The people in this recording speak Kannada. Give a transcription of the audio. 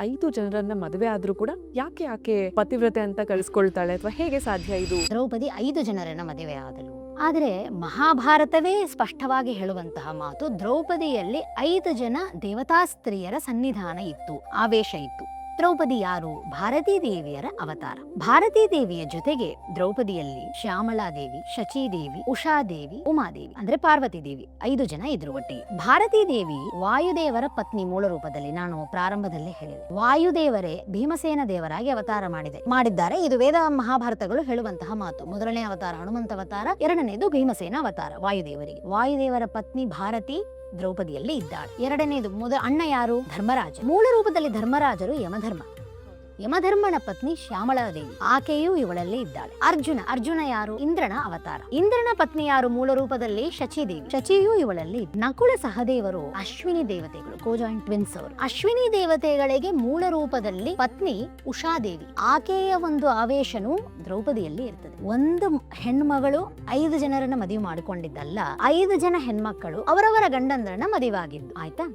5 ಜನರನ್ನ ಮದುವೆ ಆದ್ರೂ ಕೂಡ ಯಾಕೆ ಪತಿವ್ರತೆ ಅಂತ ಕರೆಸ್ಕೊಳ್ತಾಳೆ ಅಥವಾ ಹೇಗೆ ಸಾಧ್ಯ ಇದು? ದ್ರೌಪದಿ 5 ಜನರನ್ನ ಮದುವೆ ಆದಳು. ಆದರೆ ಮಹಾಭಾರತವೇ ಸ್ಪಷ್ಟವಾಗಿ ಹೇಳುವಂತಹ ಮಾತು, ದ್ರೌಪದಿಯಲ್ಲಿ 5 ಜನ ದೇವತಾ ಸ್ತ್ರೀಯರ ಸನ್ನಿಧಾನ ಇತ್ತು, ಆವೇಶ ಇತ್ತು. ದ್ರೌಪದಿ ಯಾರು? ಭಾರತೀ ದೇವಿಯರ ಅವತಾರ. ಭಾರತೀ ದೇವಿಯ ಜೊತೆಗೆ ದ್ರೌಪದಿಯಲ್ಲಿ ಶ್ಯಾಮಳಾದೇವಿ, ಶಚೀದೇವಿ, ಉಷಾದೇವಿ, ಉಮಾದೇವಿ ಅಂದ್ರೆ ಪಾರ್ವತಿ ದೇವಿ 5 ಜನ ಇದ್ರು ಒಟ್ಟಿಗೆ. ಭಾರತೀ ದೇವಿ ವಾಯುದೇವರ ಪತ್ನಿ. ಮೂಲ ರೂಪದಲ್ಲಿ ನಾನು ಪ್ರಾರಂಭದಲ್ಲೇ ಹೇಳಿದೆ, ವಾಯುದೇವರೇ ಭೀಮಸೇನ ದೇವರಾಗಿ ಅವತಾರ ಮಾಡಿದ್ದಾರೆ. ಇದು ವೇದ ಮಹಾಭಾರತಗಳು ಹೇಳುವಂತಹ ಮಾತು. ಮೊದಲನೇ ಅವತಾರ ಹನುಮಂತ ಅವತಾರ, ಎರಡನೇದು ಭೀಮಸೇನ ಅವತಾರ ವಾಯುದೇವರಿಗೆ. ವಾಯುದೇವರ ಪತ್ನಿ ಭಾರತಿ ದ್ರೌಪದಿಯಲ್ಲಿ ಇದ್ದಾಳೆ. ಎರಡನೇದು ಅಣ್ಣ ಯಾರು? ಧರ್ಮರಾಜ. ಮೂಲ ರೂಪದಲ್ಲಿ ಧರ್ಮರಾಜರು ಯಮಧರ್ಮನ ಪತ್ನಿ ಶ್ಯಾಮಳಾದೇವಿ, ಆಕೆಯೂ ಇವಳಲ್ಲಿ ಇದ್ದಾಳೆ. ಅರ್ಜುನ ಯಾರು? ಇಂದ್ರನ ಅವತಾರ. ಇಂದ್ರನ ಪತ್ನಿ ಯಾರು? ಮೂಲ ರೂಪದಲ್ಲಿ ಶಚೀದೇವಿ, ಶಚಿಯೂ ಇವಳಲ್ಲಿ. ನಕುಲ ಸಹದೇವರು ಅಶ್ವಿನಿ ದೇವತೆಗಳು, ಕೋಜಾಯಿಂಟ್ ಟ್ವಿನ್ಸ್ ಅವರು. ಅಶ್ವಿನಿ ದೇವತೆಗಳಿಗೆ ಮೂಲ ರೂಪದಲ್ಲಿ ಪತ್ನಿ ಉಷಾದೇವಿ, ಆಕೆಯ ಒಂದು ಆವೇಶನು ದ್ರೌಪದಿಯಲ್ಲಿ ಇರ್ತದೆ. ಒಂದು ಹೆಣ್ಮಗಳು 5 ಜನರನ್ನ ಮದುವೆ ಮಾಡಿಕೊಂಡಿದ್ದಲ್ಲ, 5 ಜನ ಹೆಣ್ಮಕ್ಕಳು ಅವರವರ ಗಂಡಂದ್ರನ್ನ ಮದುವೆ ಆಗಿದ್ದು. ಆಯ್ತಾ?